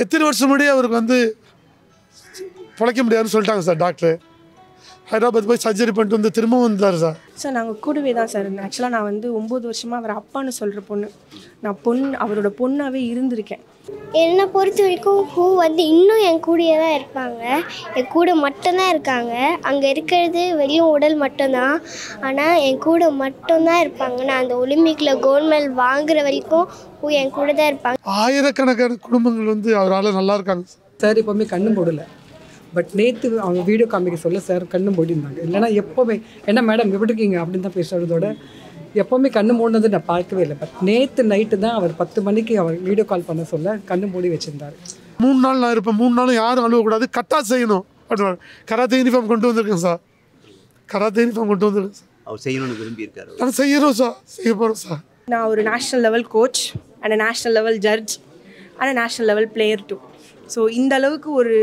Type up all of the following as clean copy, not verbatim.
எத்தனை வருஷம் முன்னாடியே அவருக்கு வந்து பிழைக்க முடியாதுன்னு சொல்லிட்டாங்க சார் டாக்டர். ஹைதராபாத் போய் சர்ஜரி பண்ணிட்டு வந்து திரும்பவும் வந்தார் சார். சார் நாங்கள் கூடவே தான் சார் இருந்தேன். ஆக்சுவலாக நான் வந்து 9 வருஷமாக அவர் அப்பான்னு சொல்கிற பொண்ணு. நான் அவரோட பொண்ணாகவே இருந்திருக்கேன். என்னை பொறுத்த வரைக்கும் ஹூ வந்து இன்னும் என் கூடயே தான் இருப்பாங்க. என் கூட மட்டும்தான் இருக்காங்க. அங்கே இருக்கிறது வெளியும் உடல் மட்டும்தான். ஆனால் என் கூட மட்டும்தான் இருப்பாங்க. நான் அந்த ஒலிம்பிக்கில் கோல்ட் மெடல் வாங்குற வரைக்கும் ஹூ என் கூட தான் இருப்பாங்க. ஆயிரக்கணக்கான குடும்பங்கள் வந்து அவரால் நல்லா இருக்காங்க சார். எப்போவுமே கண்ணு போடலை. பட் நேற்று அவங்க வீடியோ காமிக்க சொல்ல சார் கண்ணு மூடிருந்தாங்க. இல்லைனா எப்போவுமே என்ன மேடம் எப்படி இருக்கீங்க அப்படின்னு தான் பேசுகிறதோட எப்போவுமே கண்ணு மூடினது நான் பார்க்கவே இல்லை. பட் நேற்று நைட்டு தான் அவர் 10 மணிக்கு அவர் வீடியோ கால் பண்ண சொல்ல கண்ணு மூடி வச்சுருந்தார். 3 நாள் நான் இருப்பேன், 3 நாளும் யாரும் அழுவக்கூடாது, கரெக்டாக செய்யணும் அப்படின்னு கராத்தே யூனிஃபார்ம் கொண்டு வந்திருக்கேன் சார். கராத்தே யூனிஃபார்ம் கொண்டு வந்திருக்கேன் சார். அவர் செய்யணும்னு விரும்பியிருக்காரு. நான் செய்யணும் சார், செய்ய போகிறோம் சார். நான் ஒரு national level coach and national level judge and national level player too. So இந்த அளவுக்கு ஒரு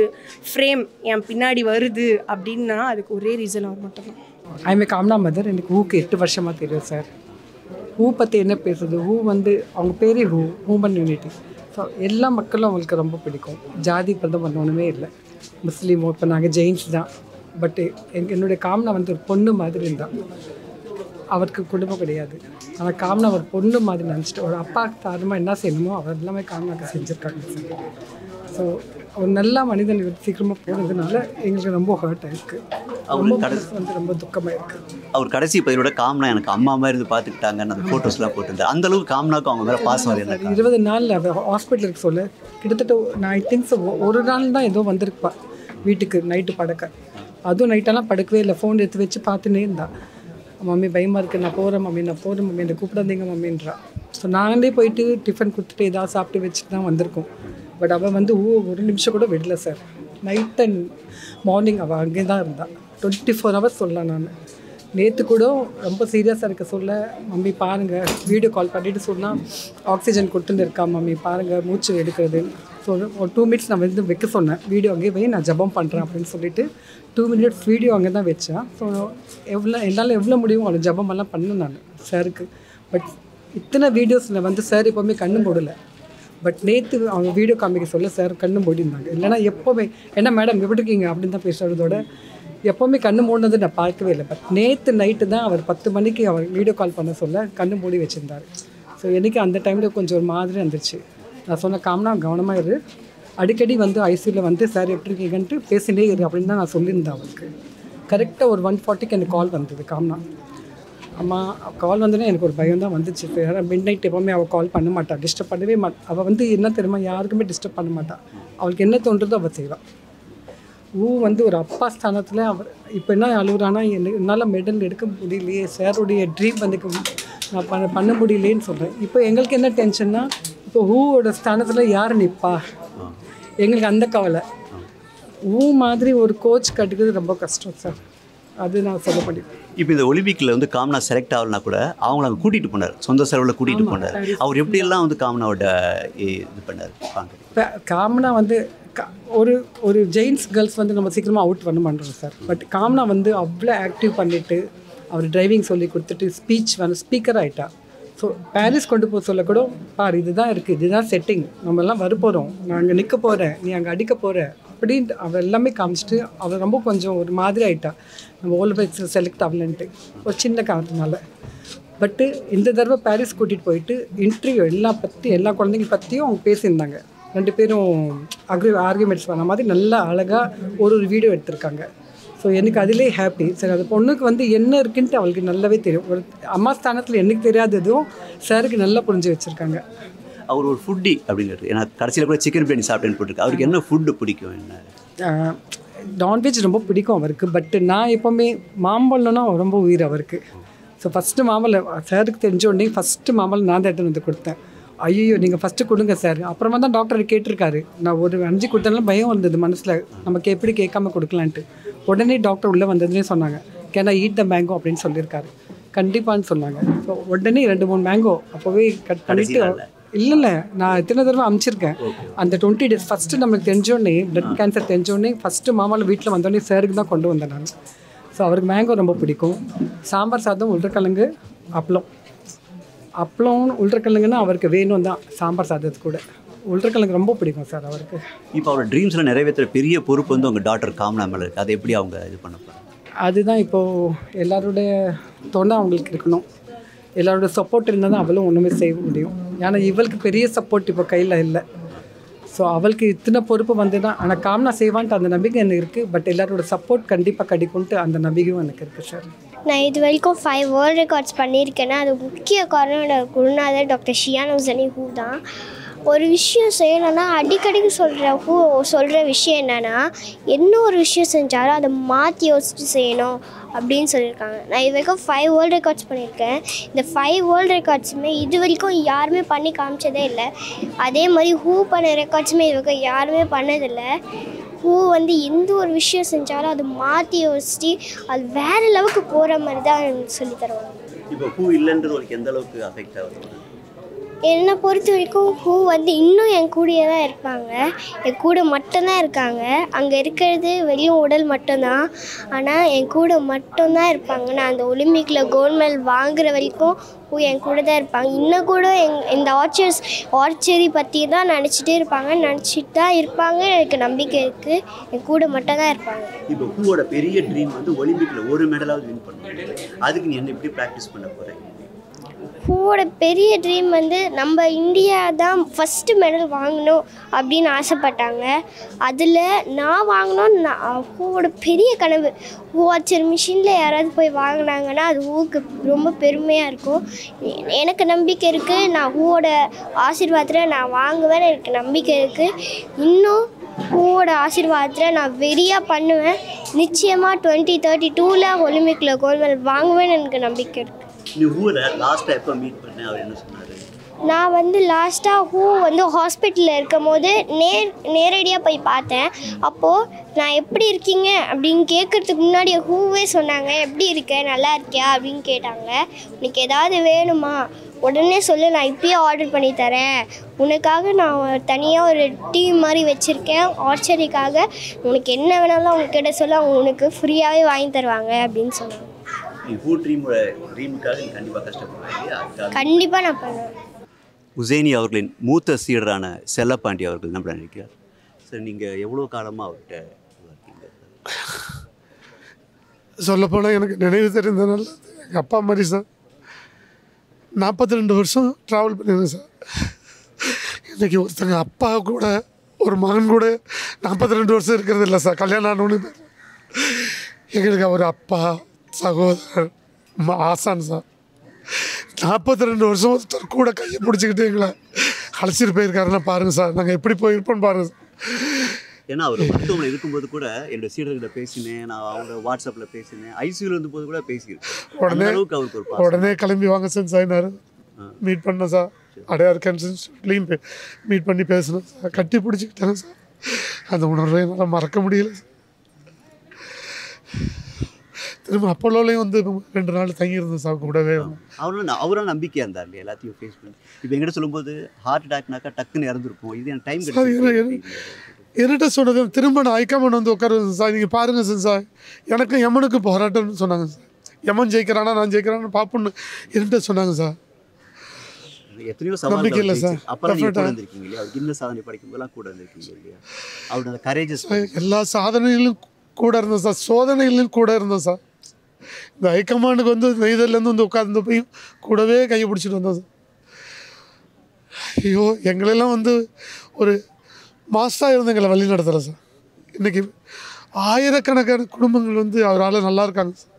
ஃப்ரேம் என் பின்னாடி வருது அப்படின்னா அதுக்கு ஒரே ரீசன் அவர் மட்டும்தான். ஐமே காம்னா மதர். எனக்கு ஹூக்கு 8 வருஷமாக தெரியும் சார். ஹூ பற்றி என்ன பேசுறது, ஹூ வந்து அவங்க பேரே ஹூமன் யூனிட்டி. ஸோ எல்லா மக்களும் அவங்களுக்கு ரொம்ப பிடிக்கும். ஜாதி பிரதம் ஒன்றுமே இல்லை. முஸ்லீமோ இப்போ நாங்கள் ஜெயின்ஸ் தான். பட்டு என்னுடைய காம்னா வந்து ஒரு பொண்ணு மாதிரி இருந்தால் அவருக்கு குடும்பம் கிடையாது. ஆனால் காம்னா ஒரு பொண்ணு மாதிரி நினச்சிட்டு ஒரு அப்பாவுக்கு தாரமாக என்ன செய்யணுமோ அவர் எல்லாமே காம்னாக்கு செஞ்சுருக்காங்க சார். ஸோ ஒரு நல்ல மனிதன் சீக்கிரமாக போனதுனால எங்களுக்கு ரொம்ப ஹர்ட் ஆகிருக்கு. வந்து ரொம்ப துக்கமாக இருக்குது. அவர் கடைசி பதிலோட காம்னா எனக்கு அம்மா மாதிரி இருந்து பார்த்துக்கிட்டாங்கன்னு அந்த ஃபோட்டோஸ்லாம் போட்டிருந்தார். அந்த அளவுக்கு காம்னாக்கும் அவங்க மேலே பாசம் வரல. 20 நாள் ஹாஸ்பிட்டலுக்கு சொல்ல கிட்டத்தட்ட நான் ஐ திங்க்ஸ் ஒரு நாள் தான் ஏதோ வந்திருப்பா வீட்டுக்கு நைட்டு படுக்க. அதுவும் நைட்டெல்லாம் படுக்கவே இல்லை. ஃபோன் எடுத்து வச்சு பார்த்துன்னே இருந்தா. மம்மி பயமாக இருக்குது, நான் போகிறேன் மம்மி, நான் போகிறேன் மம்மி, என்னை கூப்பிடாதீங்க மம்மின்றா. ஸோ நாங்களே போயிட்டு டிஃபன் கொடுத்துட்டு ஏதாவது சாப்பிட்டு வச்சுட்டு தான் வந்திருக்கோம். பட் அவள் வந்து ஒரு நிமிஷம் கூட விடல சார். நைட் அண்ட் மார்னிங் அவள் அங்கே தான் இருந்தாள். 24 ஹவர்ஸ் சொல்லலாம். நான் நேற்று கூட ரொம்ப சீரியஸாக இருக்க சொல்ல மம்மி பாருங்கள் வீடியோ கால் பண்ணிவிட்டு சொன்னால் ஆக்சிஜன் கொடுத்துட்டு இருக்கா மம்மி பாருங்கள் மூச்சு எடுக்கிறது. ஸோ ஒரு 2 மினிட்ஸ் நான் வந்து வைக்க சொன்னேன். வீடியோ அங்கேயே போய் நான் ஜபம் பண்ணுறேன் அப்படின்னு சொல்லிட்டு 2 மினிட்ஸ் வீடியோ அங்கே தான் வச்சேன். ஸோ என்னால் எவ்வளோ முடியும் அவ்வளோ ஜபமெல்லாம் பண்ணேன் நான் சாருக்கு. பட் இத்தனை வீடியோஸில் வந்து சார் எப்போவுமே கண்ணு போடலை. பட் நேற்று அவங்க வீடியோ காமிக்க சொல்ல சார் கண்ணு மூடிருந்தாங்க. இல்லைனா எப்போவுமே என்ன மேடம் எப்படி இருக்கீங்க அப்படின்னு தான் பேசுகிறதோட எப்போவுமே கண்ணு மூடினது நான் பார்க்கவே இல்லை. பட் நேற்று நைட்டு தான் அவர் 10 மணிக்கு அவர் வீடியோ கால் பண்ண சொல்ல கண்ணு மூடி வச்சுருந்தார். ஸோ எனக்கு அந்த டைமில் கொஞ்சம் ஒரு மாதிரி இருந்துச்சு. நான் சொன்ன காம்னா கவனமாக இரு, அடிக்கடி வந்து ஐசியூவில் வந்து சார் எப்படி இருக்கீங்கன்ட்டு பேசினே இரு அப்படின்னு தான் நான் சொல்லியிருந்தேன் அவருக்கு. கரெக்டாக ஒரு 1:40க்கு எனக்கு கால் வந்தது. காம்னா அம்மா கால் வந்தோடனே எனக்கு ஒரு பயம் தான் வந்துச்சு. ஏன்னா மிட் நைட் எப்போவுமே அவள் கால் பண்ண மாட்டாள், டிஸ்டர்ப் பண்ணவே அவள் வந்து என்ன தெரியுமா யாருக்குமே டிஸ்டர்ப் பண்ண மாட்டாள். அவளுக்கு என்ன தோன்றதோ அவள் செய்வாள். வந்து ஒரு அப்பா ஸ்தானத்தில் அவர் இப்போ என்ன அழுகுறானா என்னால் மெடல் எடுக்க முடியலையே, சாருடைய ட்ரீம் வந்து நான் பண்ண முடியலேன்னு சொல்கிறேன். இப்போ எங்களுக்கு என்ன டென்ஷன்னா இப்போ ஊவோட ஸ்தானத்தில் யார் நிற்பா, எங்களுக்கு அந்த கவலை. மாதிரி ஒரு கோச் கட்டுக்கிறது ரொம்ப கஷ்டம் சார். அது நான் சொல்ல முடியும். இப்போ இந்த ஒலிம்பிக்கில் வந்து காம்னா செலக்ட் ஆகலனா கூட அவங்கள அங்கே கூட்டிகிட்டு போனார், சொந்த செலவில் கூட்டிகிட்டு போனார். அவர் எப்படியெல்லாம் வந்து காம்னாவோட இது பண்ணார். இப்போ காம்னா வந்து ஒரு ஜெயின்ஸ் கேர்ள்ஸ் வந்து நம்ம சீக்கிரமாக அவுட் பண்ண பண்ணுறோம் சார். பட் காம்னா வந்து அவ்வளோ ஆக்டிவ் பண்ணிவிட்டு அவர் டிரைவிங் சொல்லி கொடுத்துட்டு ஸ்பீச் வந்து ஸ்பீக்கர் ஆகிட்டா. ஸோ பாரிஸ் கொண்டு போக சொல்லக்கூட பார் இதுதான் இருக்குது, இதுதான் செட்டிங், நம்மெல்லாம் வரப்போகிறோம், நான் அங்கே நிற்க போகிறேன், நீ அங்கே அடிக்க போகிற அப்படின்ட்டு அவள் எல்லாமே காமிச்சிட்டு அவள் ரொம்ப கொஞ்சம் ஒரு மாதிரி ஆகிட்டா. நம்ம ஒலிம்பிக்ஸில் செலக்ட் ஆகலன்ட்டு ஒரு சின்ன காரணத்தினால. பட்டு இந்த தடவை பாரிஸ் கூட்டிகிட்டு போயிட்டு இன்டர்வியூ எல்லா குழந்தைங்க பற்றியும் அவங்க பேசியிருந்தாங்க. 2 பேரும் ஆர்கியூமெண்ட்ஸ் பண்ண மாதிரி நல்லா அழகாக ஒரு வீடியோ எடுத்திருக்காங்க. ஸோ எனக்கு அதிலே ஹாப்பி. சரி அது பொண்ணுக்கு வந்து என்ன இருக்குன்ட்டு அவளுக்கு நல்லாவே தெரியும். ஒரு அம்மா ஸ்தானத்தில் எனக்கு தெரியாததும் சாருக்கு நல்லா புரிஞ்சு வச்சுருக்காங்க. அவர் ஒரு ஃபுட்டி அப்படிங்கிறது. ஏன்னா கடைசியில் கூட சிக்கன் பிரியாணி சாப்பிட்டேன்னு போட்டிருக்கு. அவருக்கு என்ன ஃபுட்டு பிடிக்கும்? என்ன நான்வெஜ் ரொம்ப பிடிக்கும் அவருக்கு. பட்டு நான் எப்போவுமே மாம்பழம்னா ரொம்ப உயிர் அவருக்கு. ஸோ ஃபஸ்ட்டு மாம்பழம் சாருக்கு தெரிஞ்ச உடனே ஃபஸ்ட்டு மாம்பழம் நான் தான் எடுத்துன்னு வந்து கொடுத்தேன். ஐயோ நீங்கள் ஃபஸ்ட்டு கொடுங்க சார். அப்புறமா தான் டாக்டர் கேட்டிருக்காரு. நான் ஒரு 5 கொடுத்தனால பயம் வந்தது மனசில், நமக்கு எப்படி கேட்காம கொடுக்கலான்ட்டு. உடனே டாக்டர் உள்ளே வந்ததுன்னே சொன்னாங்க, can I eat the mango அப்படின்னு சொல்லியிருக்காரு. கண்டிப்பான்னு சொன்னாங்க. ஸோ உடனே 2-3 மேங்கோ அப்போவே கட் பண்ணிவிட்டு இல்லை நான் எத்தனை தடவை அனுப்பிச்சிருக்கேன். அந்த 20 days ஃபஸ்ட்டு நம்மளுக்கு தெரிஞ்சோடனே பிளட் கேன்சர் தெரிஞ்சோடனே ஃபஸ்ட்டு மாமாவில் வீட்டில் வந்தோடனே சாருக்கு தான் கொண்டு வந்தேன் நான். ஸோ அவருக்கு மேங்கோ ரொம்ப பிடிக்கும். சாம்பார் சாதம், உருளைக்கிழங்கு, அப்பளம் உருளைக்கிழங்குன்னா அவருக்கு வேணும் தான் சாம்பார் சாதத்து கூட. உருளைக்கிழங்கு ரொம்ப பிடிக்கும் சார் அவருக்கு. இப்போ அவரோட ட்ரீம்ஸில் நிறைவேற்றுற பெரிய பொறுப்பு வந்து உங்கள் டாக்டர் காமனா மேலே இருக்குது. அதை எப்படி அவங்க இது பண்ண போகிறாங்க? அதுதான் இப்போது எல்லாருடைய துணை அவங்களுக்கு இருக்கணும். எல்லாரோட சப்போர்ட் இருந்தால் தான் அவளும் ஒன்றுமே செய்ய முடியும். ஏன்னா இவளுக்கு பெரிய சப்போர்ட் இப்போ கையில் இல்லை. ஸோ அவளுக்கு இத்தனை பொறுப்பு வந்து தான். ஆனால் காமனா செய்வான்ட்டு அந்த நம்பிக்கை எனக்கு இருக்குது. பட் எல்லாரோட சப்போர்ட் கண்டிப்பாக கிடைக்கும்ட்டு அந்த நம்பிக்கையும் எனக்கு இருக்குது சார். நான் இது வரைக்கும் 5 வேர்ல்ட் ரெக்கார்ட்ஸ் பண்ணியிருக்கேன்னா அது முக்கிய காரணம் என்னோட குருநாதர் டாக்டர் ஷியான் ஹுசைனி ஹூ தான். ஒரு விஷயம் செய்யணும்னா அடிக்கடிக்கு சொல்கிற விஷயம் என்னென்னா, என்ன ஒரு விஷயம் செஞ்சாலும் அதை மாற்றி யோசிச்சு செய்யணும் அப்படின்னு சொல்லியிருக்காங்க. நான் இது வரைக்கும் 5 வேர்ல்ட் ரெக்கார்ட்ஸ் பண்ணியிருக்கேன். இந்த 5 வேர்ல்ட் ரெக்கார்ட்ஸுமே இது வரைக்கும் யாருமே பண்ணி காமிச்சதே இல்லை. அதே மாதிரி ஹூ பண்ண ரெக்கார்ட்ஸுமே இது வரைக்கும் யாருமே பண்ணதில்லை. ஹூ வந்து எந்த ஒரு விஷயம் செஞ்சாலும் அதை மாற்றி யோசிச்சு அது வேறு லெவலுக்கு போகிற மாதிரி தான் சொல்லி தருவாங்க. இப்போ ஹூ இல்லைன்றது உங்களுக்கு எந்த அளவுக்கு அஃபெக்ட் ஆகுது? என்னை பொறுத்த வரைக்கும் ஹூ வந்து இன்னும் என் கூடயே தான் இருப்பாங்க. என் கூட மட்டும்தான் இருக்காங்க. அங்கே இருக்கிறது வெறும் உடல் மட்டும்தான். ஆனால் என் கூட மட்டும்தான் இருப்பாங்க. நான் அந்த ஒலிம்பிக்கில் கோல்ட் மெடல் வாங்குகிற வரைக்கும் ஹூ என் கூட தான் இருப்பாங்க. இன்னும் கூட இந்த ஆர்ச்சரி பற்றி தான் நினச்சிட்டு தான் இருப்பாங்க. எனக்கு நம்பிக்கை இருக்குது. என் கூட மட்டும்தான் இருப்பாங்க. இப்போ ஹூவோட பெரிய ட்ரீம் வந்து ஒலிம்பிக்கில் ஒரு மெடலாவது வின் பண்ணணும். அதுக்கு நீ என்ன எப்படி ப்ராக்டிஸ் பண்ண போகிறேன்? ஹூவோட பெரிய ட்ரீம் வந்து நம்ம இந்தியா தான் ஃபஸ்ட்டு மெடல் வாங்கணும் அப்படின்னு ஆசைப்பட்டாங்க. அதில் நான் வாங்கணும்னு ஹூவோட பெரிய கனவு. ஹூ வாட்சர் மிஷினில் யாராவது போய் வாங்கினாங்கன்னா அது ஹூவுக்கு ரொம்ப பெருமையாக இருக்கும். எனக்கு நம்பிக்கை இருக்குது. நான் ஹூவோட ஆசீர்வாதத்தில் நான் வாங்குவேன்னு எனக்கு நம்பிக்கை இருக்குது. இன்னும் ஹூவோட ஆசீர்வாதத்தில் நான் வெறியாக பண்ணுவேன். நிச்சயமாக 2032 ஒலிம்பிக்கில் கோல்ட் மெடல் வாங்குவேன்னு எனக்கு நம்பிக்கை இருக்குது. நீ ஹூவில் லாஸ்ட்டாக எப்போ மீட் பண்ணேன்? அவர் என்ன சொன்னார்? நான் வந்து லாஸ்ட்டாக ஹூ வந்து ஹாஸ்பிட்டலில் இருக்கும் போது நேரடியாக போய் பார்த்தேன். அப்போது நான் எப்படி இருக்கீங்க அப்படின்னு கேட்குறதுக்கு முன்னாடி ஹூவே சொன்னாங்க, எப்படி இருக்க, நல்லா இருக்கியா அப்படின்னு கேட்டாங்க. உனக்கு ஏதாவது வேணுமா உடனே சொல்லு, நான் இப்பயே ஆர்டர் பண்ணி தரேன். உனக்காக நான் தனியாக ஒரு டீம் மாதிரி வச்சுருக்கேன் ஆர்ச்சரிக்காக. உனக்கு என்ன வேணாலும் அவங்க கிட்ட சொல்ல அவங்க உனக்கு ஃப்ரீயாகவே வாங்கி தருவாங்க அப்படின்னு சொன்னாங்க. கண்டிப்பாக நான் பண்ணுவேன். உசைனி அவர்களின் மூத்த சீடரான செல்லப்பாண்டி அவர்கள் என்ன நினைக்கிறார் சார்? நீங்கள் எவ்வளோ காலமாக அவர்கிட்ட இருக்கீங்க? சொல்லப்போனால் எனக்கு நினைவு தெரிந்தனால எங்கள் அப்பா மாதிரி சார். 42 வருஷம் ட்ராவல் பண்ணியிருக்கேன் சார். இன்றைக்கி ஒருத்தங்க அப்பா கூட ஒரு மகன் கூட 42 வருஷம் இருக்கிறது இல்லை சார். கல்யாணம் ஆனோன்னு எங்களுக்கு அவர் அப்பா, சகோதரர், ஆசான் சார். 42 வருஷம் ஒருத்தர் கூட கையை பிடிச்சிக்கிட்டு எங்களை அழைச்சிட்டு போயிருக்காருன்னா பாருங்கள் சார், நாங்கள் எப்படி போயிருப்போம்னு பாருங்கள் சார். ஏன்னா அவர் மருத்துவமனை இருக்கும்போது கூட என்னோடய சீடர்கிட்ட பேசினேன், நான் அவங்க வாட்ஸ்அப்பில் பேசினேன், ஐசியூவில் இருந்தபோது கூட பேசியிருக்கேன். உடனே கிளம்பி வாங்க சார் சாயினார் மீட் பண்ணேன் சார். அடையார் கேன்சர்லையும் மீட் பண்ணி பேசினேன் சார். கட்டி பிடிச்சிக்கிட்டாங்க சார். அந்த உணர்வை என்னால் மறக்க முடியல சார். திரும்ப அப்போலோலையும் வந்து 2 நாள் தங்கியிருந்தேன் சார் கூடவே. அவரும் நம்பிக்கையாக இருந்தார் இல்லையா எல்லாத்தையும் ஃபேஸ் பண்ணி. இப்போ எங்கிட்ட சொல்லும்போது ஹார்ட் அட்டாக்னாக்கா டக்குன்னு இறந்துருப்போம். இது என் டைம் என்கிட்ட சொன்னது திரும்ப நான் ஐக்காமன் வந்து உட்காருவேன் சார். நீங்கள் பாருங்கள் சார், எனக்கும் யமனுக்கு போராட்டம்னு சொன்னாங்க சார். யமன் ஜெயிக்கிறானா நான் ஜெயிக்கிறான்னு பார்ப்போன்னு என்கிட்ட சொன்னாங்க சார். எத்தனையோ நம்பிக்கை இல்லை சார். சாதனை படிக்கும்போதெல்லாம் கூட இருந்திருக்கீங்க இல்லையா? அவரோட அந்த கரேஜஸ் எல்லா சாதனையிலும் கூட இருந்தேன் சார். சோதனையிலும் கூட இருந்தேன் சார். இந்த ஹைகமாண்டுக்கு வந்து நெய்தர்லேருந்து வந்து உட்கார்ந்து போய் கூடவே கையை பிடிச்சிட்டு வந்தோம் சார். ஐயோ, எங்களெல்லாம் வந்து ஒரு மாஸ்டராக இருந்து எங்களை வழி நடத்துகிறேன் சார். இன்றைக்கி ஆயிரக்கணக்கான குடும்பங்கள் வந்து அவரால் நல்லா இருக்காங்க சார்.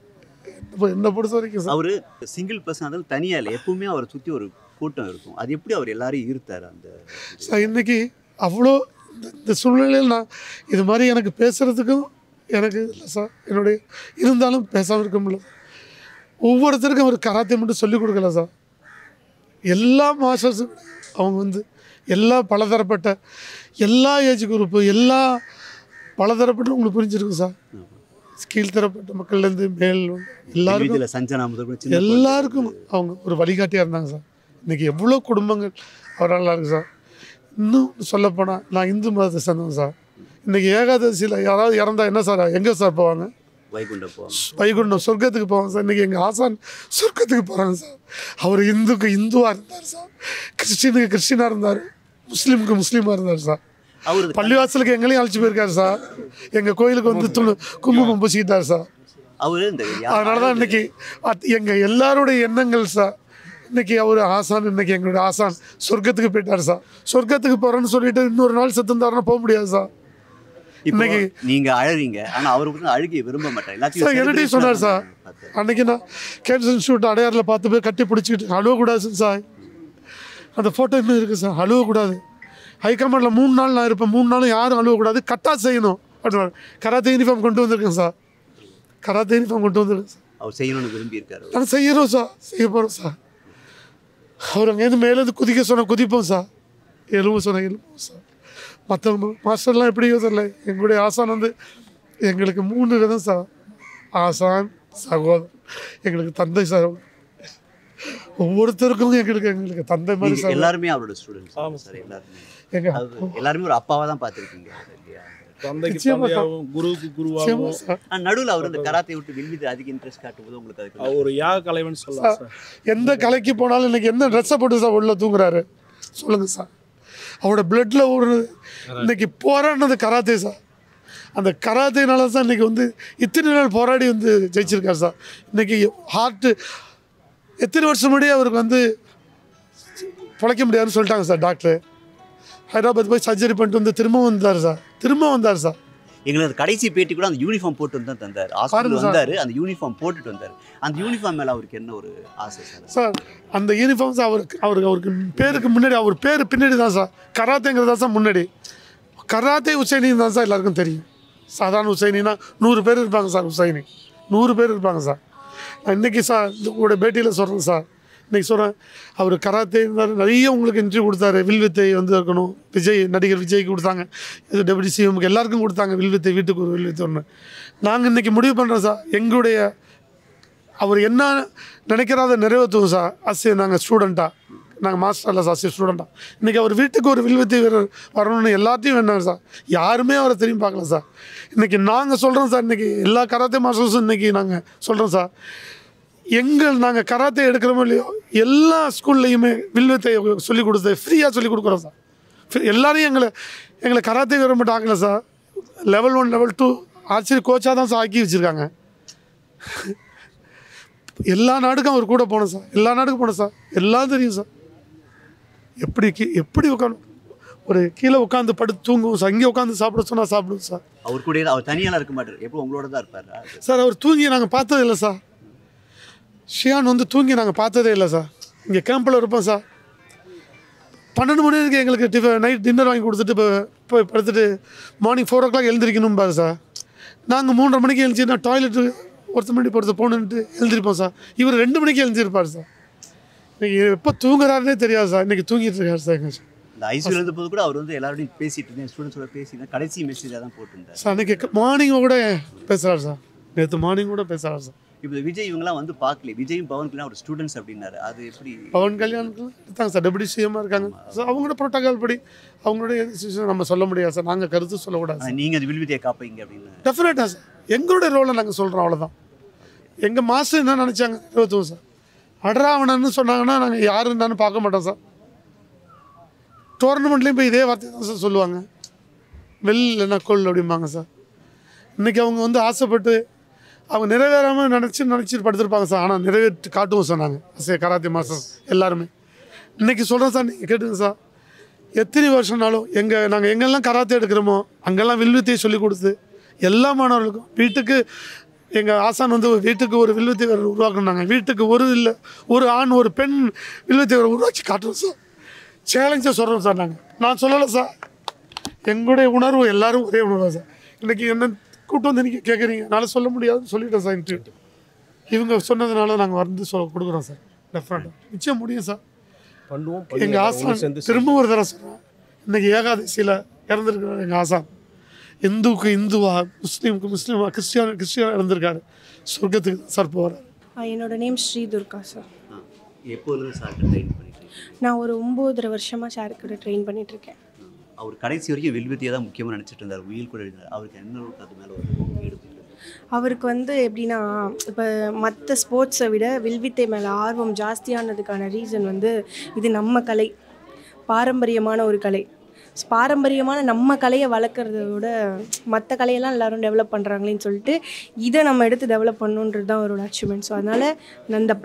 என்னை பொறுத்த வரைக்கும் சார் அவர் சிங்கிள் பர்சன், அதாவது தனியாக இல்லை, எப்பவுமே அவரை சுற்றி ஒரு கூட்டம் இருக்கும். அது எப்படி அவர் எல்லாரையும் ஈர்த்தார் அந்த சார்? இன்றைக்கி அவ்வளோ இந்த சூழ்நிலையில் நான் இது மாதிரி எனக்கு பேசுகிறதுக்கும் எனக்கு இல்லை சார். என்னுடைய இருந்தாலும் பேசாமல் இருக்க முடியல. ஒவ்வொருத்தருக்கும் ஒரு கராத்தே மட்டும் சொல்லிக் கொடுக்கல சார். எல்லா மாஸ்டர்ஸும் அவங்க வந்து எல்லா பலதரப்பட்ட எல்லா ஏஜ் குரூப்பு எல்லா பலதரப்பட்ட உங்களுக்கு புரிஞ்சிருக்கும் சார். கீழ்த்தரப்பட்ட மக்கள்லேருந்து மேல் எல்லாருக்கும் அவங்க ஒரு வழிகாட்டியாக இருந்தாங்க சார். இன்றைக்கி எவ்வளோ குடும்பங்கள் அவரால் இருக்குது சார். இன்னும் சொல்லப்போனால் நான் இந்து மதத்தை சேர்ந்தேன் சார். இன்றைக்கி ஏகாதசியில் யாராவது இறந்தா என்ன சார், எங்கே சார் போவாங்க? வைகுண்டம், சொர்க்கத்துக்கு போவாங்க சார். இன்றைக்கி எங்கள் ஆசான் சொர்க்கத்துக்கு போகிறாங்க சார். அவர் இந்துவாக இருந்தார் சார். கிறிஸ்டினுக்கு கிறிஸ்டினாக இருந்தார். முஸ்லீமுக்கு முஸ்லீமாக இருந்தார் சார். அவரு பள்ளிவாசலுக்கு எங்களையும் அழைச்சி போயிருக்காரு சார். எங்கள் கோயிலுக்கு வந்து குங்குமம் பூசிக்கிட்டார் சார். அவரு இந்த அதனால தான் இன்னைக்கு எங்கள் எல்லாருடைய எண்ணங்கள் சார். இன்னைக்கு அவர் ஆசான், இன்னைக்கு எங்களுடைய ஆசான் சொர்க்கத்துக்கு போயிட்டார் சார். சொர்க்கத்துக்கு போகிறேன்னு சொல்லிட்டு இன்னொரு நாள் செத்துந்தாருன்னா போக முடியாது சார். இன்னைக்கு நீங்க அழறீங்க, ஆனா அவரு அழுகி விரும்ப மாட்டார். சார் என்னட்டையும் சொன்னார் சார். அன்னைக்கு நான் கேன்சர் இன்ஸ்டியூட் அடையாறில் பார்த்து போய் கட்டி பிடிச்சிக்கிட்டு அழுவக்கூடாது சார். அந்த ஃபோட்டோ இன்னும் இருக்குது சார். அழுவக்கூடாது. ஹைகமாண்டில் 3 நாள் நான் இருப்பேன். 3 நாளும் யாரும் அழுவக்கூடாது, கரெக்டாக செய்யணும் அப்படின்னா கராத்தே யூனிஃபார்ம் கொண்டு வந்திருக்கேன் சார். கராத்தே யூனிஃபார்ம் கொண்டு வந்திருக்கேன் சார். அவர் செய்யணும்னு விரும்பி இருக்காரு. நாங்கள் செய்கிறோம் சார், செய்ய போகிறோம் சார். அவர் அங்கேருந்து மேலேருந்து குதிக்க சொன்னால் குதிப்போம் சார், எழுவும் சொன்னால் எழுப்போம் சார். மற்றவங்க மாஸ்டர்லாம் எப்படியோ தெரியல. எங்களுடைய ஆசான் வந்து எங்களுக்கு 3 விதம் சார். ஆசான், சகோதரர், எங்களுக்கு தந்தை சார். ஒவ்வொருத்தருக்கும் எங்களுக்கு தந்தை மாதிரி சார். எல்லாருமே அவரோட ஸ்டூடெண்ட்ஸ் சார். எல்லாருமே ஒரு அப்பாவை தான் பார்த்துருக்கீங்க. நடுவில் அவர் அந்த கராத்தே விட்டு வில்வித்தை அதிக இன்ட்ரெஸ்ட் காட்டும்போது உங்களுக்கு அதுக்கு ஒரு யாக கலைவன் சொல்லலாம். எந்த கலைக்கு போனாலும் இன்னைக்கு என்ன ட்ரெஸ்ஸை போட்டு சார் உள்ள தூங்குறாரு சொல்லுங்க சார். அவரோட பிளட்ல ஒரு இன்னைக்கு போராடினது கராத்தே சார். அந்த கராத்தேனால தான் இன்னைக்கு வந்து இத்தனை நாள் போராடி வந்து ஜெயிச்சிருக்காரு சார். இன்னைக்கு ஹார்ட்டு எத்தனை வருஷம் முன்னாடியே அவருக்கு வந்து பிழைக்க முடியாதுன்னு சொல்லிட்டாங்க சார் டாக்டர். ஹைதராபாத் போய் சர்ஜரி பண்ணிட்டு வந்து திரும்ப வந்தார் சார். எங்களுக்கு கடைசி பேட்டி கூட அந்த யூனிஃபார்ம் போட்டு வந்து தான் தந்தார். ஹாஸ்பிட்டல் வந்தார், அந்த யூனிஃபார்ம் போட்டுட்டு வந்தார். அந்த யூனிஃபார்ம் மேலே அவருக்கு என்ன ஒரு ஆசை சார்? சார் அந்த யூனிஃபார்ம் சார் அவருக்கு பேருக்கு முன்னாடி, அவர் பேர் பின்னாடி தான் சார். கராத்தேங்கிறது தான் சார் முன்னாடி. கராத்தே உசைனின்னு தான் சார் எல்லாருக்கும் தெரியும். சாதாரண உசைனின்னா 100 பேர் இருப்பாங்க சார். உசைனி 100 பேர் இருப்பாங்க சார். நான் இன்றைக்கி சார் உங்களோட பேட்டியில் சொல்கிறேன் சார். இன்றைக்கி சொல்கிறேன், அவர் கராத்தே நிறைய உங்களுக்கு இன்டர்வியூ கொடுத்தாரு. வில்வித்தை வந்து இருக்கணும், நடிகர் விஜய்க்கு கொடுத்தாங்க, இது டெபுட்டி சிஎம்க்கு எல்லாருக்கும் கொடுத்தாங்க. வில்வித்தை வீட்டுக்கு ஒரு வில்வித்தை ஒன்று. நாங்கள் இன்றைக்கி முடிவு பண்ணுறோம் சார். எங்களுடைய அவர் என்ன நினைக்கிறாத நிறைவேற்றுவோம் சார். நாங்கள் ஸ்டூடெண்ட்டாக, நாங்கள் மாஸ்டரில் சார், ஸ்டூடெண்ட்டாக இன்றைக்கி அவர் வீட்டுக்கு ஒரு வில்வித்தை வீரர் வரணும்னு எல்லாத்தையும் வேணாங்க சார். யாருமே அவரை திரும்பி பார்க்கல சார். இன்றைக்கி நாங்கள் சொல்கிறோம் சார். இன்றைக்கி எல்லா கராத்தே மாஸ்டர்ஸும் இன்றைக்கி நாங்கள் சொல்கிறோம் சார். நாங்கள் கராத்தே எடுக்கிறோமோ இல்லையோ எல்லா ஸ்கூல்லையுமே வில்வித்தை சொல்லிக் கொடுத்து ஃப்ரீயாக சொல்லிக் கொடுக்குறோம் சார். எல்லாரையும் எங்களை கராத்தே கவர்மெண்ட் ஆகலை சார். லெவல் 1 லெவல் 2 ஆர்ச்சரி கோச்சாக தான் சார் ஆக்கி வச்சுருக்காங்க. எல்லா நாடுக்கும் அவர் கூட போனோம் சார். எல்லா நாடுக்கும் போனோம் சார். எல்லாம் தெரியும் சார். எப்படி உட்காந்து ஒரு கீழே உட்காந்து படுத்து தூங்குவோம் சார். இங்கே உட்காந்து சாப்பிட சொன்னால் சாப்பிடுவோம் சார். அவர் கூட அவர் தனியாலாம் இருக்க மாட்டார், எப்போ உங்களோட தான் இருப்பார் சார். அவர் தூங்கி நாங்கள் பார்த்தது இல்லை சார். ஷியான் வந்து தூங்கி நாங்கள் பார்த்ததே இல்லை சார். இங்கே கேம்பில் இருப்போம் சார். 12 மணி வரைக்கும் எங்களுக்கு நைட் டின்னர் வாங்கி கொடுத்துட்டு போய் படுத்துட்டு மார்னிங் 4 o'clock எழுந்திரிக்கணும் பாரு சார். நாங்கள் 3:30 மணிக்கு எழுந்துச்சு, நான் டாய்லெட்டு ஒருத்த மணி போகிறது போகணுன்ட்டு எழுந்திருப்போம் சார். இவர் 2 மணிக்கு எழுந்திருப்பார் சார். இன்றைக்கி எப்போ தூங்குறாருன்னே தெரியாது சார். இன்றைக்கி தூங்கிட்டு இருக்காரு சார். எங்கள் இந்த ஐசியூ இருந்த போது கூட அவர் வந்து எல்லாரோடையும் பேசிட்டு இருந்தேன், ஸ்டூடெண்ட்ஸோட பேசிட்டு கடைசி மெசேஜாக தான் போட்டிருந்தார் சார். அன்றைக்கி மார்னிங் கூட பேசுகிறார் சார். நேற்று மார்னிங் கூட பேசுகிறார் சார். இப்போ விஜய் இவங்கெல்லாம் வந்து பார்க்கல. விஜயும் பவன் கல்யாணம் ஒரு ஸ்டூடெண்ட்ஸ் அப்படின்னாரு. அது எப்படி? பவன் கல்யாணுக்கு இருக்காங்க சார், டெபுட்டி சிஎம்மாக இருக்காங்க சார். அவங்களோட ப்ரோட்டோகால் படி அவங்களுடைய நம்ம சொல்ல முடியாது சார். நாங்கள் கருத்து சொல்லக்கூடாது. நீங்கள் அது வில்வித்தையை காப்பீங்க அப்படின்னு டெஃபினட்டாக சார். எங்களுடைய ரோலை நாங்கள் சொல்கிறோம், அவ்வளோதான். எங்கள் மாஸ்டர் என்ன நினச்சாங்க இருபத்துவோம் சார். அடராவணன்னு சொன்னாங்கன்னா நாங்கள் யார் என்னன்னு பார்க்க மாட்டோம் சார். டோர்னமெண்ட்லேயும் போய் இதே வார்த்தை தான் சார் சொல்லுவாங்க, வெளில கொள் அப்படிம்பாங்க சார். இன்றைக்கி அவங்க வந்து ஆசைப்பட்டு அவங்க நிறைவேறாமல் நினச்சிட்டு படுத்துருப்பாங்க சார். ஆனால் நிறைவேற்றி காட்டுவோம் சார் நாங்கள் கராத்தே மாஸ்டர்ஸ் எல்லாருமே. இன்றைக்கி சொல்கிறேன் சார், நீங்கள் கேட்டுங்க சார். எத்தனை வருஷம்னாலும் நாங்கள் எங்கெல்லாம் கராத்தே எடுக்கிறோமோ அங்கெல்லாம் வில்வித்தையை சொல்லிக் கொடுத்து எல்லா மாணவர்களுக்கும் வீட்டுக்கு எங்கள் ஆசான் வந்து வீட்டுக்கு ஒரு வில்வித்தை வீரர் உருவாக்குனாங்க. வீட்டுக்கு ஒரு ஆண் ஒரு பெண் வில்வித்தை வீரர் உருவாக்கி காட்டுறோம் சார். சேலஞ்சாக சொல்கிறோம் சார். நான் சொல்லலை சார். எங்களுடைய உணர்வு எல்லோரும் ஒரே உணர்வு சார். இன்றைக்கி என்ன கூப்பிட்டு வந்து நீங்கள் கேட்குறீங்க, என்னால் சொல்ல முடியாதுன்னு சொல்லிட்டேன் சார். இன்டர்வியூ இவங்க சொன்னதுனால நாங்கள் வந்து கொடுக்குறோம் சார். டெஃபினட்டாக நிச்சயம் முடியும் சார். பண்ணுவோம். எங்கள் ஆசான் திரும்ப ஒரு தடவை சொல்கிறேன், இன்றைக்கி ஏகாதசியில் இறந்துருக்கிறார் எங்கள் ஆசான். இந்துவுக்கு இந்துவா, முஸ்லீமுக்கு முஸ்லீமா, கிறிஸ்டியான இறந்துருக்காரு. சொர்க்கத்துக்கு சார் போகிறார். என்னோட நேம் ஸ்ரீ துர்கா சார். எப்போது சார் ட்ரெயின் பண்ணிட்டு? நான் ஒரு 9 வருஷமாக சார் கூட ட்ரெயின் பண்ணிகிட்ருக்கேன். அவர் கடைசி வரைக்கும் வில்வித்தையை தான் முக்கியமாக நினச்சிட்டு இருந்தார், உயிர் கூட எழுதினார். அவருக்கு என்ன அது மேலே ஒரு ஈடுபாடு? அவருக்கு வந்து எப்படின்னா, இப்போ மற்ற ஸ்போர்ட்ஸை விட வில்வித்தை மேலே ஆர்வம் ஜாஸ்தியானதுக்கான ரீசன் வந்து இது நம்ம கலை. பாரம்பரியமான ஒரு கலை. பாரம்பரியமான நம்ம கலையை வளர்க்குறத விட மற்ற கலையெல்லாம் எல்லோரும் டெவலப் பண்ணுறாங்களேன்னு சொல்லிட்டு இதை நம்ம எடுத்து டெவலப் பண்ணணுன்றது தான் அவரோட அச்சீவ்மெண்ட். ஸோ அதனால்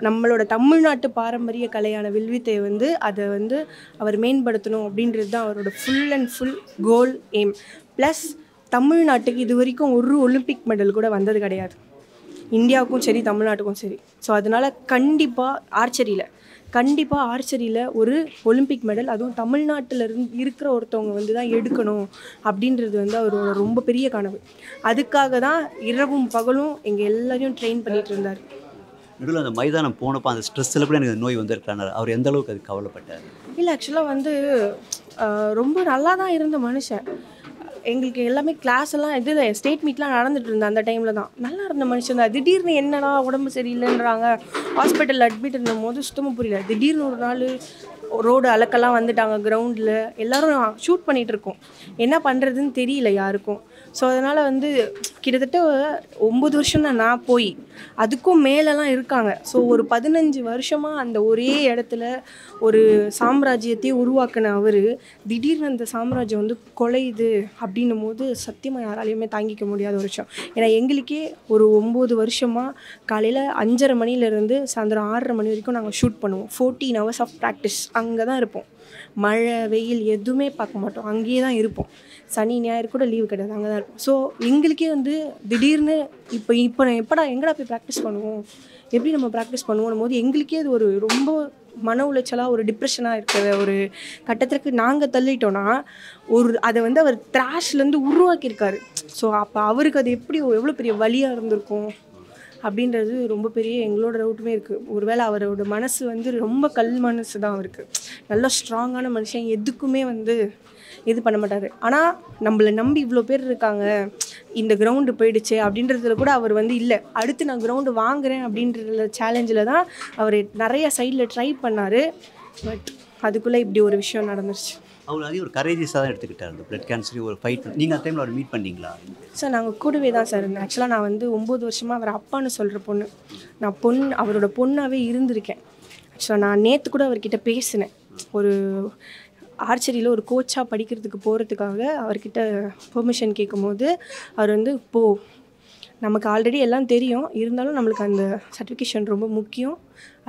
நம்மளோட தமிழ்நாட்டு பாரம்பரிய கலையான வில்வித்தையை வந்து அதை வந்து அவர் மேம்படுத்தணும் அப்படின்றது தான் அவரோட full and full goal, aim. Plus தமிழ்நாட்டுக்கு இது வரைக்கும் ஒரு ஒலிம்பிக் மெடல் கூட வந்தது கிடையாது, இந்தியாவுக்கும் சரி தமிழ்நாட்டுக்கும் சரி. ஸோ அதனால் கண்டிப்பாக ஆர்ச்சரியில் ஒரு ஒலிம்பிக் மெடல், அதுவும் தமிழ்நாட்டில் இருக்கிற ஒருத்தவங்க வந்து தான் எடுக்கணும் அப்படின்றது வந்து அவரோட ரொம்ப பெரிய கனவு. அதுக்காக தான் இரவும் பகலும் எங்கள் எல்லாரையும் ட்ரெயின் பண்ணிகிட்டு இருந்தார். நடுவில் அந்த மைதானம் போனப்போ அந்த ஸ்ட்ரெஸ்ஸில் கூட எனக்கு நோய் வந்திருக்காங்க. அவர் எந்த அளவுக்கு அது கவலைப்பட்டார்? இல்லை, ஆக்சுவலாக வந்து ரொம்ப நல்லா தான் இருந்த மனுஷன். எங்களுக்கு எல்லாமே கிளாஸ் எல்லாம் இது ஸ்டேட் மீட்லாம் நடந்துட்டு இருந்தேன். அந்த டைமில் தான் நல்லா இருந்த மனுஷன் தான். திடீர்னு என்னடா உடம்பு சரியில்லைன்றாங்க, ஹாஸ்பிட்டலில் அட்மிட் இருந்தும் போது சுத்தமாக புரியல. திடீர்னு ஒரு நாள் ரோடு அலக்கெல்லாம் வந்துட்டாங்க, கிரவுண்டில் எல்லோரும் ஷூட் பண்ணிகிட்ருக்கோம், என்ன பண்ணுறதுன்னு தெரியல யாருக்கும். ஸோ அதனால் வந்து கிட்டத்தட்ட 9 வருஷம் தான் நான் போய், அதுக்கும் மேலெலாம் இருக்காங்க. ஸோ ஒரு 15 வருஷமாக அந்த ஒரே இடத்துல ஒரு சாம்ராஜ்யத்தையே உருவாக்கின அவர் திடீர்னு அந்த சாம்ராஜ்யம் வந்து கொலையுது அப்படின்னும் போது சத்தியமாக யாராலையுமே தாங்கிக்க முடியாத ஒரு விஷயம். ஏன்னா எங்களுக்கே ஒரு 9 வருஷமாக காலையில் 5:30 மணிலேருந்து சாயந்தரம் 6:30 மணி வரைக்கும் நாங்கள் ஷூட் பண்ணுவோம். 14 hours ஆஃப் ப்ராக்டிஸ் அங்கே தான் இருப்போம். மழை வெயில் எதுவுமே பார்க்க மாட்டோம், அங்கேயே தான் இருப்போம். சனி ஞாயிறு கூட லீவு கிடையாது, அங்கே தான் இருக்கும். ஸோ எங்களுக்கே வந்து திடீர்னு இப்போ நான் எங்கடா போய் ப்ராக்டிஸ் பண்ணுவோம், எப்படி நம்ம ப்ராக்டிஸ் பண்ணுவோம் போது எங்களுக்கே அது ஒரு ரொம்ப மன உளைச்சலாக ஒரு டிப்ரெஷனாக இருக்கிற ஒரு கட்டத்திற்கு நாங்கள் தள்ளிட்டோன்னா அதை வந்து அவர் த்ராஷ்லேருந்து உருவாக்கியிருக்காரு. ஸோ அப்போ அவருக்கு அது எவ்வளோ பெரிய வலியாக இருந்திருக்கும் அப்படின்றது ரொம்ப பெரிய எங்களோட டவுட்டுமே இருக்குது. ஒருவேளை அவரோட மனசு வந்து ரொம்ப கல் மனசு தான் அவருக்கு, நல்ல ஸ்ட்ராங்கான மனுஷன், எதுக்குமே வந்து இது பண்ண மாட்டார். ஆனால் நம்மளை நம்பி இவ்வளோ பேர் இருக்காங்க, இந்த கிரவுண்டு போயிடுச்சு அப்படின்றதுல கூட அவர் வந்து இல்லை, அடுத்து நான் கிரவுண்டு வாங்குகிறேன் அப்படின்ற சேலஞ்சில் தான் அவர் நிறைய சைடில் ட்ரை பண்ணார். பட் அதுக்குள்ளே இப்படி ஒரு விஷயம் நடந்துருச்சு. அவர் அதே ஒரு கரேஜஸாக தான் எடுத்துக்கிட்டார். அந்த பிளட் கேன்சர் ஒரு ஃபைட் நீங்கள் அந்த டைமில் அவர் மீட் பண்ணிங்களா? சார் நாங்கள் கூடவே தான் சார் இருந்தேன். ஆக்சுவலாக நான் வந்து 9 வருஷமாக அவர் அப்பான்னு சொல்கிற பொண்ணு, நான் அவரோட பொண்ணாகவே இருந்திருக்கேன். ஆக்சுவலாக நான் நேற்று கூட அவர்கிட்ட பேசினேன். ஒரு ஆர்ச்சரியில் ஒரு கோச்சாக படிக்கிறதுக்கு போகிறதுக்காக அவர்கிட்ட பெர்மிஷன் கேட்கும்போது அவர் வந்து நமக்கு ஆல்ரெடி எல்லாம் தெரியும், இருந்தாலும் நம்மளுக்கு அந்த சர்டிஃபிகேஷன் ரொம்ப முக்கியம்,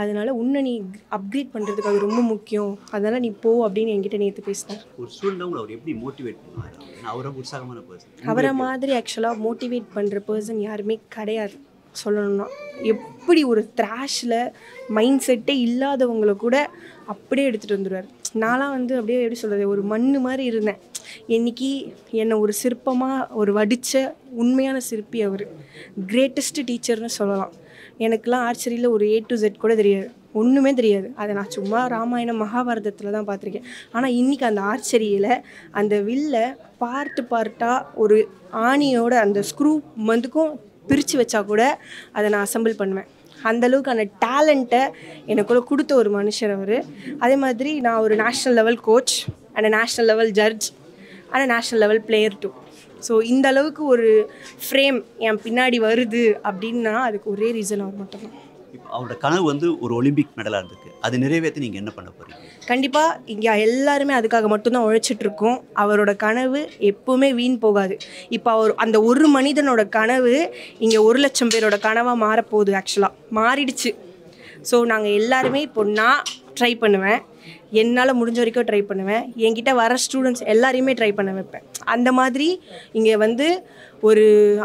அதனால் உன்னை நீ அப்கிரேட் பண்ணுறதுக்கு அது ரொம்ப முக்கியம், அதனால் நீ அப்படின்னு என்கிட்ட நேற்று பேசினார். ஒரு ஸ்டூடெண்ட் அவர் எப்படி மோட்டிவேட் பண்ணுவார்? அவரை உற்சாகமான பர்சன், அவரை மாதிரி ஆக்சுவலாக மோட்டிவேட் பண்ணுற பர்சன் யாருமே கிடையாது. சொல்லணும்னா எப்படி ஒரு த்ராஷில் மைண்ட் செட்டே இல்லாதவங்களை கூட அப்படியே எடுத்துகிட்டு வந்துடுவார். நான்லாம் வந்து அப்படியே எப்படி சொல்கிறது, ஒரு மண் மாதிரி இருந்தேன். இன்றைக்கி என்னை ஒரு சிற்பமாக ஒரு வடித்த உண்மையான சிற்பி அவர், கிரேட்டஸ்ட் டீச்சர்னு சொல்லலாம். எனக்கெலாம் ஆர்ச்சரியில் ஒரு A to Z கூட தெரியாது, ஒன்றுமே தெரியாது. அதை நான் சும்மா ராமாயணம் மகாபாரதத்தில் தான் பார்த்துருக்கேன். ஆனால் இன்றைக்கி அந்த ஆர்ச்சரியில் அந்த வில்லை பார்ட்டாக ஒரு ஆணியோட அந்த ஸ்க்ரூ மந்துக்கும் பிரித்து வச்சா கூட அதை நான் அசம்பிள் பண்ணுவேன். அந்தளவுக்கான டேலண்ட்டை எனக்குள்ளே கொடுத்த ஒரு மனுஷர் அவர். அதே மாதிரி நான் ஒரு national level coach and national level judge and national level player too. So இந்த அளவுக்கு ஒரு ஃப்ரேம் என் பின்னாடி வருது அப்படின்னா அதுக்கு ஒரே ரீசன் அவர் மட்டும்தான். இப்போ அவரோட கனவு வந்து ஒரு ஒலிம்பிக் மெடலாக இருந்துருக்கு, அது நிறைவேற்றி நீங்கள் என்ன பண்ண போகிறீங்க? கண்டிப்பாக இங்கே எல்லாருமே அதுக்காக மட்டும்தான் உழைச்சிட்ருக்கோம். அவரோட கனவு எப்போவுமே வீண் போகாது. இப்போ அந்த ஒரு மனிதனோட கனவு இங்கே 1 லட்சம் பேரோட கனவாக மாறப்போகுது. ஆக்சுவலாக மாறிடுச்சு. ஸோ நாங்கள் எல்லாருமே இப்போ நான் ட்ரை பண்ணுவேன், என்னால் முடிஞ்ச வரைக்கும் ட்ரை பண்ணுவேன், என்கிட்ட வர ஸ்டூடெண்ட்ஸ் எல்லாரையுமே ட்ரை பண்ண வைப்பேன். அந்த மாதிரி இங்கே வந்து ஒரு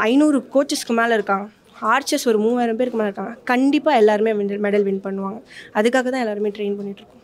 500 கோச்சஸ்க்கு மேலே இருக்காங்க, ஆர்ச்சர்ஸ் ஒரு 3000 பேருக்கு மேலே இருக்காங்க. கண்டிப்பாக எல்லாருமே மெடல் வின் பண்ணுவாங்க. அதுக்காக தான் எல்லாருமே ட்ரெயின் பண்ணிகிட்ருக்கோம்.